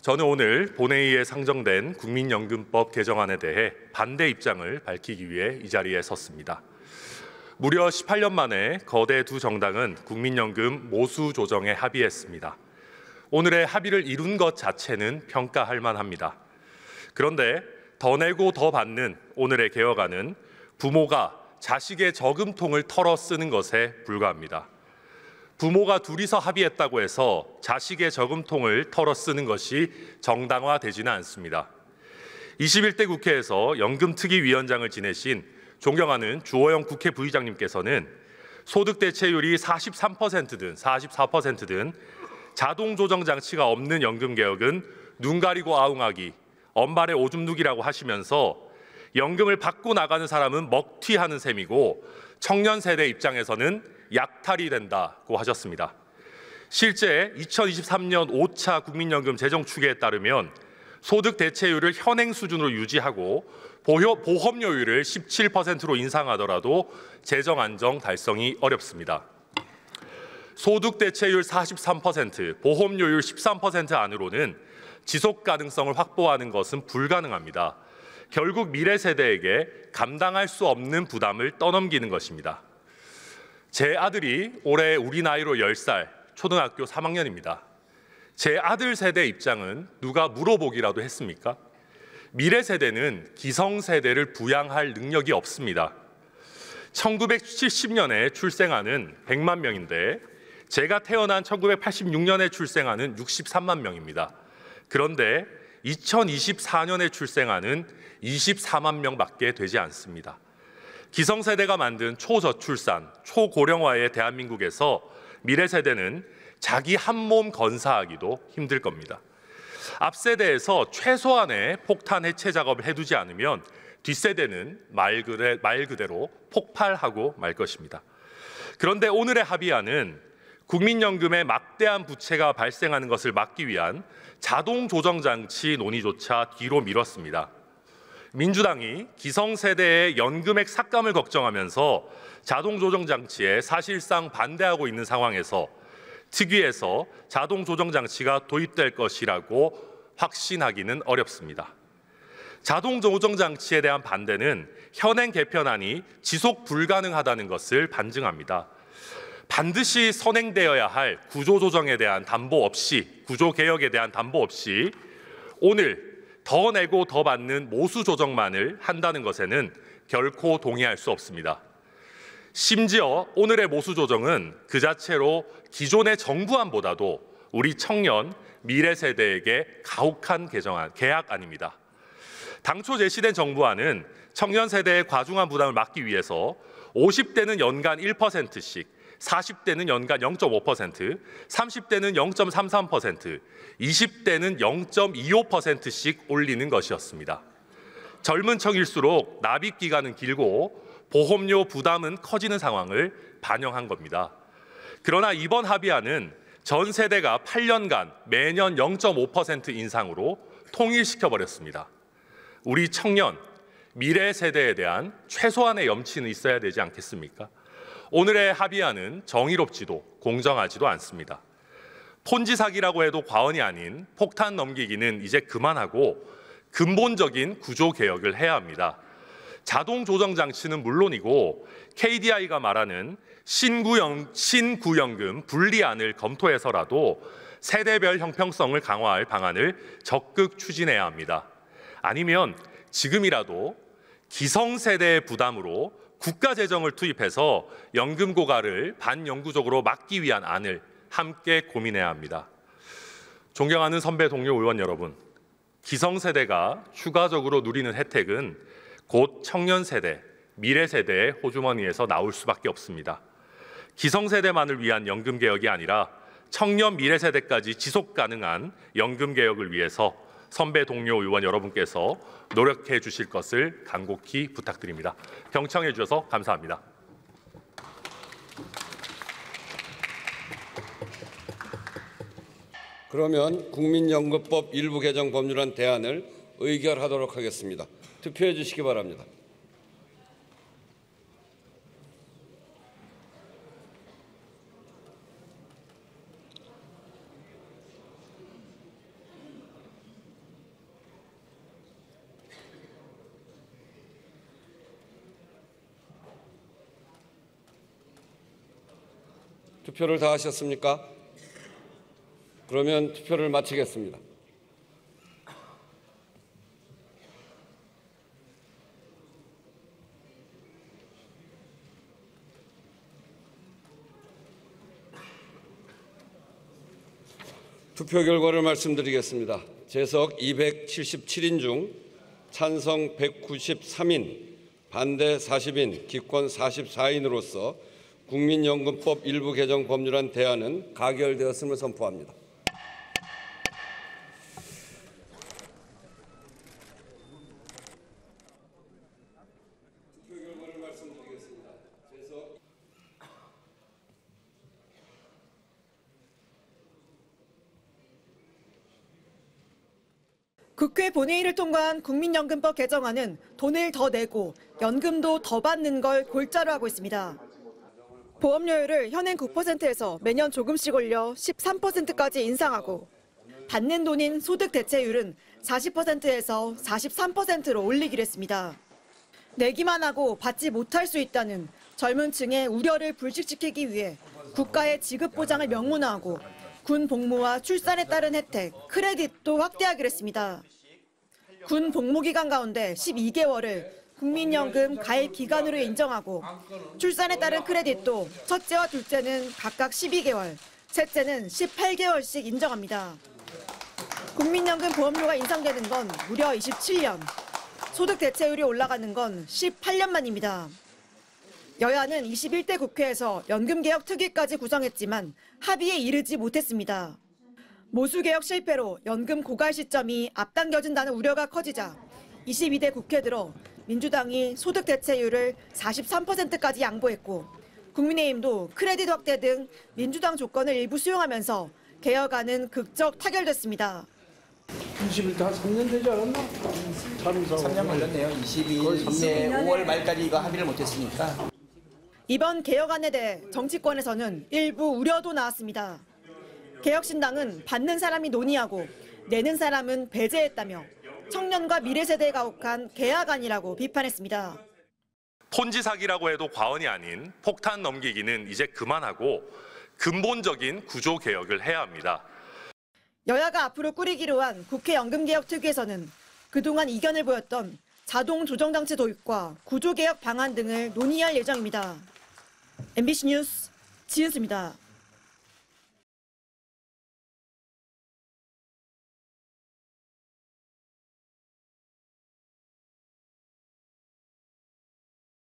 저는 오늘 본회의에 상정된 국민연금법 개정안에 대해 반대 입장을 밝히기 위해 이 자리에 섰습니다. 무려 18년 만에 거대 두 정당은 국민연금 모수 조정에 합의했습니다. 오늘의 합의를 이룬 것 자체는 평가할 만합니다. 그런데 더 내고 더 받는 오늘의 개혁안은 부모가 자식의 저금통을 털어 쓰는 것에 불과합니다. 부모가 둘이서 합의했다고 해서 자식의 저금통을 털어 쓰는 것이 정당화되지는 않습니다. 21대 국회에서 연금특위위원장을 지내신 존경하는 주호영 국회 부의장님께서는 소득 대체율이 43%든 44%든 자동 조정 장치가 없는 연금 개혁은 눈 가리고 아웅하기, 언발의 오줌 누기라고 하시면서 연금을 받고 나가는 사람은 먹튀하는 셈이고 청년 세대 입장에서는 약탈이 된다고 하셨습니다. 실제 2023년 5차 국민연금 재정 추계에 따르면 소득 대체율을 현행 수준으로 유지하고 보험료율을 17%로 인상하더라도 재정 안정 달성이 어렵습니다. 소득 대체율 43%, 보험료율 13% 안으로는 지속 가능성을 확보하는 것은 불가능합니다. 결국 미래 세대에게 감당할 수 없는 부담을 떠넘기는 것입니다. 제 아들이 올해 우리 나이로 10살, 초등학교 3학년입니다. 제 아들 세대 입장은 누가 물어보기라도 했습니까? 미래 세대는 기성 세대를 부양할 능력이 없습니다. 1970년에 출생아는 100만 명인데 제가 태어난 1986년에 출생아는 63만 명입니다. 그런데 2024년에 출생아는 24만 명밖에 되지 않습니다. 기성세대가 만든 초저출산, 초고령화의 대한민국에서 미래 세대는 자기 한 몸 건사하기도 힘들 겁니다. 앞 세대에서 최소한의 폭탄 해체 작업을 해두지 않으면 뒷세대는 말 그대로 폭발하고 말 것입니다. 그런데 오늘의 합의안은 국민연금의 막대한 부채가 발생하는 것을 막기 위한 자동 조정 장치 논의조차 뒤로 미뤘습니다. 민주당이 기성세대의 연금액 삭감을 걱정하면서 자동 조정 장치에 사실상 반대하고 있는 상황에서 특위에서 자동 조정 장치가 도입될 것이라고 확신하기는 어렵습니다. 자동 조정 장치에 대한 반대는 현행 개편안이 지속 불가능하다는 것을 반증합니다. 반드시 선행되어야 할 구조조정에 대한 담보 없이, 구조개혁에 대한 담보 없이 오늘 더 내고 더 받는 모수 조정만을 한다는 것에는 결코 동의할 수 없습니다. 심지어 오늘의 모수 조정은 그 자체로 기존의 정부안보다도 우리 청년, 미래 세대에게 가혹한 계약안입니다. 당초 제시된 정부안은 청년 세대의 과중한 부담을 막기 위해서 50대는 연간 1%씩, 40대는 연간 0.5%, 30대는 0.33%, 20대는 0.25%씩 올리는 것이었습니다. 젊은 층일수록 납입 기간은 길고 보험료 부담은 커지는 상황을 반영한 겁니다. 그러나 이번 합의안은 전 세대가 8년간 매년 0.5% 인상으로 통일시켜버렸습니다. 우리 청년, 미래 세대에 대한 최소한의 염치는 있어야 되지 않겠습니까? 오늘의 합의안은 정의롭지도 공정하지도 않습니다. 폰지 사기라고 해도 과언이 아닌 폭탄 넘기기는 이제 그만하고 근본적인 구조 개혁을 해야 합니다. 자동 조정 장치는 물론이고 KDI가 말하는 신구연금 분리안을 검토해서라도 세대별 형평성을 강화할 방안을 적극 추진해야 합니다. 아니면 지금이라도 기성세대의 부담으로 국가 재정을 투입해서 연금 고갈을 반영구적으로 막기 위한 안을 함께 고민해야 합니다. 존경하는 선배 동료 의원 여러분, 기성세대가 추가적으로 누리는 혜택은 곧 청년세대, 미래세대의 호주머니에서 나올 수밖에 없습니다. 기성세대만을 위한 연금개혁이 아니라 청년 미래세대까지 지속 가능한 연금개혁을 위해서 선배 동료 의원 여러분께서 노력해 주실 것을 간곡히 부탁드립니다. 경청해 주셔서 감사합니다. 그러면 국민연금법 일부 개정 법률안 대안을 의결하도록 하겠습니다. 투표해 주시기 바랍니다. 투표를 다 하셨습니까? 그러면 투표를 마치겠습니다. 투표 결과를 말씀드리겠습니다. 재석 277인 중 찬성 193인, 반대 40인, 기권 44인으로서 국민연금법 일부 개정 법률안 대안은 가결되었음을 선포합니다. 투표 결과를 말씀드리겠습니다. 재석 국회 본회의를 통과한 국민연금법 개정안은 돈을 더 내고 연금도 더 받는 걸 골자로 하고 있습니다. 보험료율을 현행 9%에서 매년 조금씩 올려 13%까지 인상하고 받는 돈인 소득 대체율은 40%에서 43%로 올리기로 했습니다. 내기만 하고 받지 못할 수 있다는 젊은 층의 우려를 불식시키기 위해 국가의 지급 보장을 명문화하고 군 복무와 출산에 따른 혜택, 크레딧도 확대하기로 했습니다. 군 복무 기간 가운데 12개월을 국민연금 가입 기간으로 인정하고 출산에 따른 크레딧도 첫째와 둘째는 각각 12개월, 셋째는 18개월씩 인정합니다. 국민연금 보험료가 인상되는 건 무려 27년, 소득 대체율이 올라가는 건 18년 만입니다. 여야는 21대 국회에서 연금개혁 특위까지 구성했지만 합의에 이르지 못했습니다. 모수개혁 실패로 연금 고갈 시점이 앞당겨진다는 우려가 커지자 22대 국회 들어 민주당이 소득 대체율을 43%까지 양보했고 국민의힘도 크레딧 확대 등 민주당 조건을 일부 수용하면서 개혁안은 극적 타결됐습니다. 20일 다 3년 되지 않았나? 3년 걸렸네요. 22일 내 5월 말까지 이거 합의를 못했으니까. 이번 개혁안에 대해 정치권에서는 일부 우려도 나왔습니다. 개혁신당은 받는 사람이 논의하고 내는 사람은 배제했다며 청년과 미래 세대에 가혹한 개혁안이라고 비판했습니다. 폰지 사기라고 해도 과언이 아닌 폭탄 넘기기는 이제 그만하고 근본적인 구조 개혁을 해야 합니다. 여야가 앞으로 꾸리기로 한 국회 연금개혁특위에서는 그동안 이견을 보였던 자동 조정장치 도입과 구조개혁 방안 등을 논의할 예정입니다. MBC 뉴스 지은수입니다.